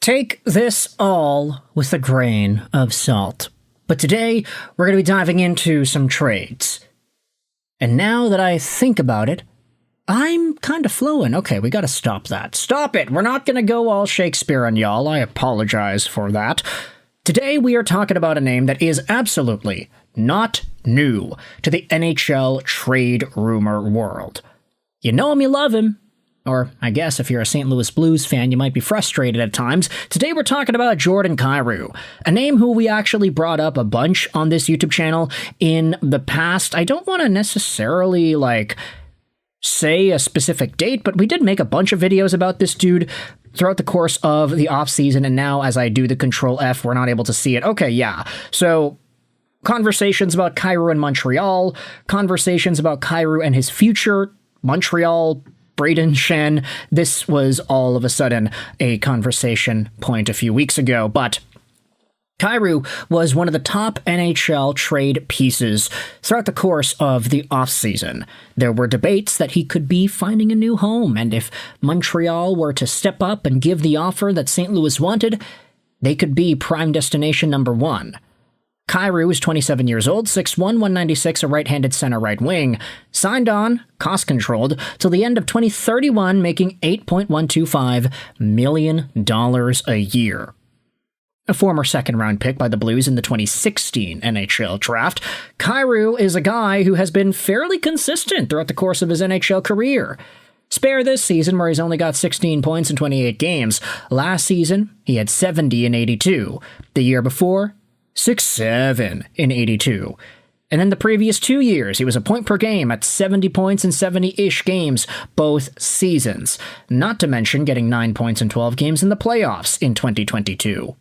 Take this all with a grain of salt. But today, we're going to be diving into some trades. And now that I think about it, I'm kind of flowing. Okay, we gotta stop that. Stop it! We're not gonna go all Shakespeare on y'all. I apologize for that. Today, we are talking about a name that is absolutely not new to the NHL trade rumor world. You know him, you love him. Or, I guess, if you're a St. Louis Blues fan, you might be frustrated at times. Today we're talking about Jordan Kyrou, a name who we actually brought up a bunch on this YouTube channel in the past. I don't want to necessarily, say a specific date, but we did make a bunch of videos about this dude throughout the course of the offseason, and now as I do the Control F, we're not able to see it. Okay, yeah. So, conversations about Kyrou in Montreal, conversations about Kyrou and his future, Montreal, Braden Shen. This was all of a sudden a conversation point a few weeks ago, but Kyrou was one of the top NHL trade pieces throughout the course of the offseason. There were debates that he could be finding a new home, and if Montreal were to step up and give the offer that St. Louis wanted, they could be prime destination number one. Kyrou is 27 years old, 6'1", 196, a right-handed center right wing, signed on, cost-controlled, till the end of 2031, making $8.125 million a year. A former second-round pick by the Blues in the 2016 NHL Draft, Kyrou is a guy who has been fairly consistent throughout the course of his NHL career. Spare this season, where he's only got 16 points in 28 games. Last season, he had 70 in 82. The year before, 6-7 in 82. And then the previous 2 years, he was a point per game at 70 points in 70-ish games, both seasons. Not to mention getting 9 points in 12 games in the playoffs in 2022.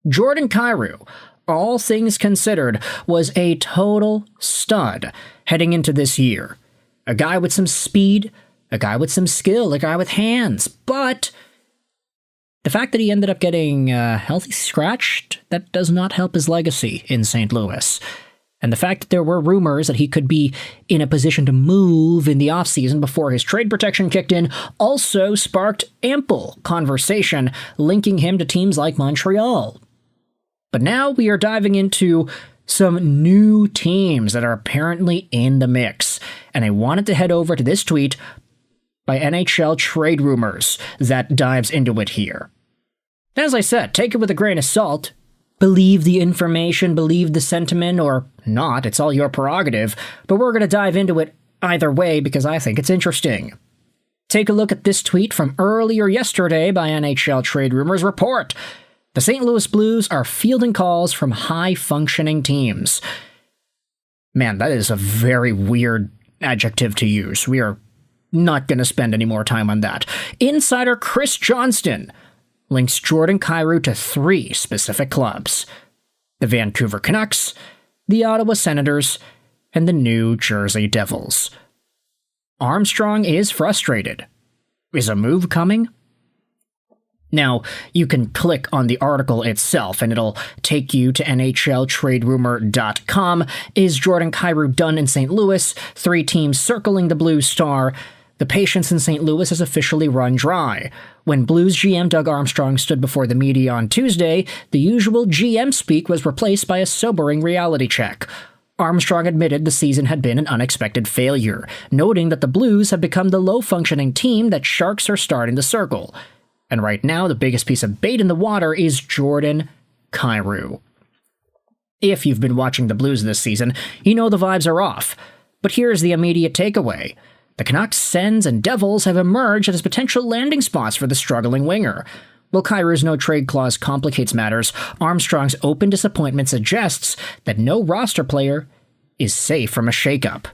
Jordan Kyrou, all things considered, was a total stud heading into this year. A guy with some speed, a guy with some skill, a guy with hands, but the fact that he ended up getting healthy scratched, that does not help his legacy in St. Louis. And the fact that there were rumors that he could be in a position to move in the offseason before his trade protection kicked in also sparked ample conversation linking him to teams like Montreal. But now we are diving into some new teams that are apparently in the mix. And I wanted to head over to this tweet by NHL Trade Rumors that dives into it here. As I said, take it with a grain of salt. Believe the information, believe the sentiment, or not, it's all your prerogative, but we're going to dive into it either way because I think it's interesting. Take a look at this tweet from earlier yesterday by NHL Trade Rumors report. The St. Louis Blues are fielding calls from high-functioning teams. Man, that is a very weird adjective to use. We are not going to spend any more time on that. Insider Chris Johnston links Jordan Kyrou to 3 specific clubs: the Vancouver Canucks, the Ottawa Senators, and the New Jersey Devils. Armstrong is frustrated. Is a move coming? Now, you can click on the article itself, and it'll take you to NHLTradeRumor.com. Is Jordan Kyrou done in St. Louis? 3 teams circling the Blues star. The patience in St. Louis has officially run dry. When Blues GM Doug Armstrong stood before the media on Tuesday, the usual GM speak was replaced by a sobering reality check. Armstrong admitted the season had been an unexpected failure, noting that the Blues have become the low-functioning team that Sharks are starting to circle. And right now, the biggest piece of bait in the water is Jordan Kyrou. If you've been watching the Blues this season, you know the vibes are off. But here's the immediate takeaway. The Canucks, Sens, and Devils have emerged as potential landing spots for the struggling winger. While Kyrou's no-trade clause complicates matters, Armstrong's open disappointment suggests that no roster player is safe from a shakeup.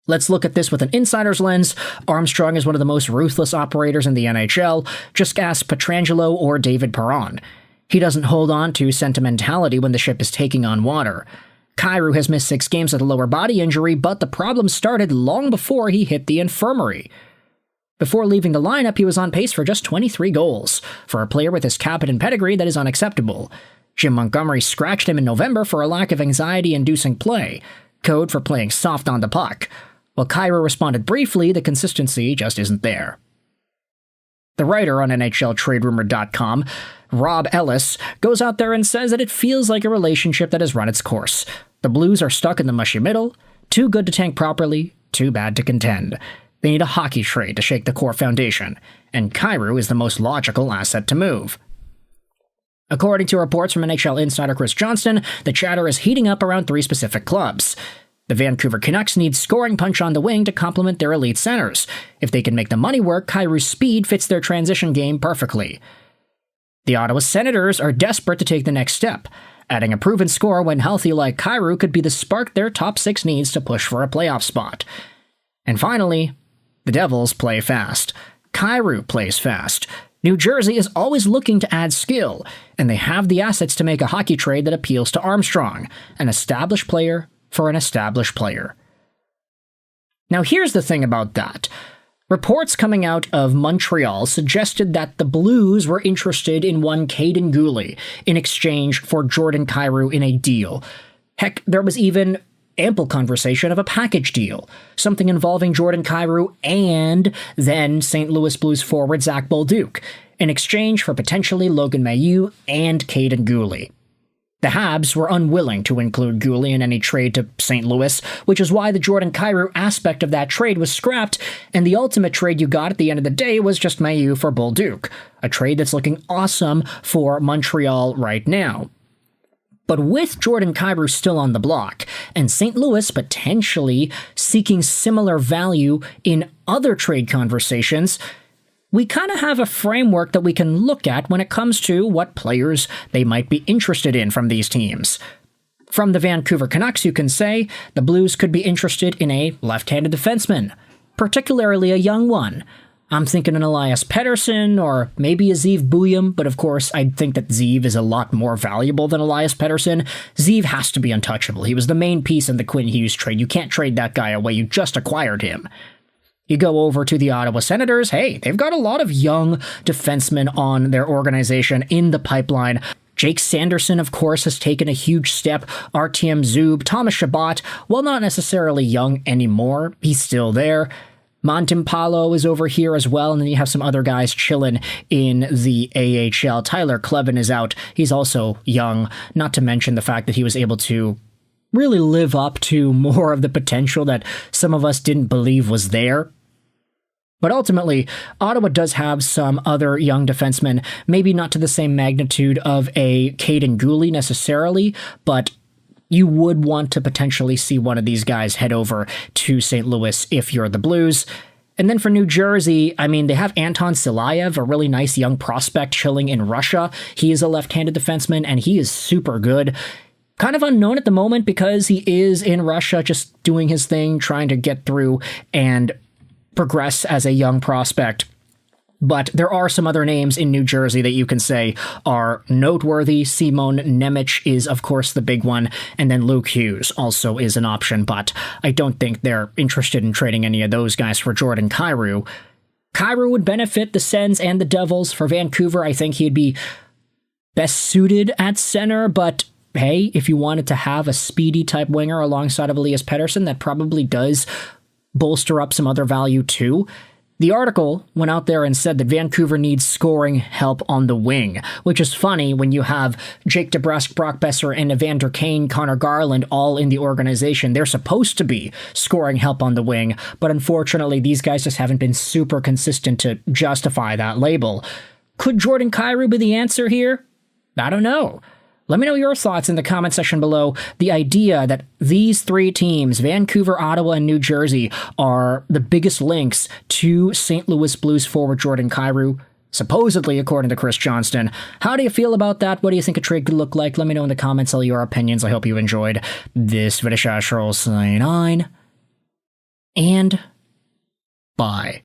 Let's look at this with an insider's lens. Armstrong is one of the most ruthless operators in the NHL. Just ask Pietrangelo or David Perron. He doesn't hold on to sentimentality when the ship is taking on water. Kyrou has missed 6 games with a lower body injury, but the problem started long before he hit the infirmary. Before leaving the lineup, he was on pace for just 23 goals. For a player with his captain pedigree, that is unacceptable. Jim Montgomery scratched him in November for a lack of anxiety-inducing play, code for playing soft on the puck. While Kyrou responded briefly, the consistency just isn't there. The writer on NHLTradeRumor.com, Rob Ellis, goes out there and says that it feels like a relationship that has run its course. The Blues are stuck in the mushy middle, too good to tank properly, too bad to contend. They need a hockey trade to shake the core foundation, and Kyrou is the most logical asset to move. According to reports from NHL insider Chris Johnston, the chatter is heating up around 3 specific clubs. The Vancouver Canucks need scoring punch on the wing to complement their elite centers. If they can make the money work, Kyrou's speed fits their transition game perfectly. The Ottawa Senators are desperate to take the next step. Adding a proven scorer when healthy like Kyrou could be the spark their top 6 needs to push for a playoff spot. And finally, the Devils play fast. Kyrou plays fast. New Jersey is always looking to add skill, and they have the assets to make a hockey trade that appeals to Armstrong, an established player for an established player. Now here's the thing about that. Reports coming out of Montreal suggested that the Blues were interested in one Kaiden Guhle in exchange for Jordan Kyrou in a deal. Heck, there was even ample conversation of a package deal, something involving Jordan Kyrou and then St. Louis Blues forward Zach Bolduc, in exchange for potentially Logan Mailloux and Kaiden Guhle. The Habs were unwilling to include Guhle in any trade to St. Louis, which is why the Jordan Kyrou aspect of that trade was scrapped, and the ultimate trade you got at the end of the day was just Mailloux for Bolduc, a trade that's looking awesome for Montreal right now. But with Jordan Kyrou still on the block, and St. Louis potentially seeking similar value in other trade conversations, we kind of have a framework that we can look at when it comes to what players they might be interested in from these teams. From the Vancouver Canucks, you can say the Blues could be interested in a left-handed defenseman, particularly a young one. I'm thinking an Elias Pettersson or maybe a Zeev Buium, but of course I think that Zeev is a lot more valuable than Elias Pettersson. Zeev has to be untouchable. He was the main piece in the Quinn Hughes trade. You can't trade that guy away. You just acquired him. You go over to the Ottawa Senators. Hey, they've got a lot of young defensemen on their organization in the pipeline. Jake Sanderson, of course, has taken a huge step. Artyom Zub, Thomas Chabot, while not necessarily young anymore, he's still there. Montimpalo is over here as well, and then you have some other guys chilling in the AHL. Tyler Kleven is out. He's also young, not to mention the fact that he was able to really live up to more of the potential that some of us didn't believe was there. But ultimately, Ottawa does have some other young defensemen, maybe not to the same magnitude of a Kaiden Guhle necessarily, but you would want to potentially see one of these guys head over to St. Louis if you're the Blues. And then for New Jersey, I mean, they have Anton Silayev, a really nice young prospect chilling in Russia. He is a left-handed defenseman, and he is super good. Kind of unknown at the moment because he is in Russia just doing his thing, trying to get through and progress as a young prospect. But there are some other names in New Jersey that you can say are noteworthy. Simon Nemec is, of course, the big one, and then Luke Hughes also is an option, but I don't think they're interested in trading any of those guys for Jordan Kyrou. Kyrou would benefit the Sens and the Devils. For Vancouver, I think he'd be best suited at center, but hey, if you wanted to have a speedy type winger alongside of Elias Pettersson, that probably does bolster up some other value too. The article went out there and said that Vancouver needs scoring help on the wing, which is funny when you have Jake DeBrusk, Brock Besser, and Evander Kane, Connor Garland all in the organization. They're supposed to be scoring help on the wing, but unfortunately these guys just haven't been super consistent to justify that label. Could Jordan Kyrou be the answer here? I don't know. Let me know your thoughts in the comment section below. The idea that these 3 teams, Vancouver, Ottawa, and New Jersey, are the biggest links to St. Louis Blues forward Jordan Kyrou, supposedly according to Chris Johnston. How do you feel about that? What do you think a trade could look like? Let me know in the comments all your opinions. I hope you enjoyed this video. Sign on, and bye.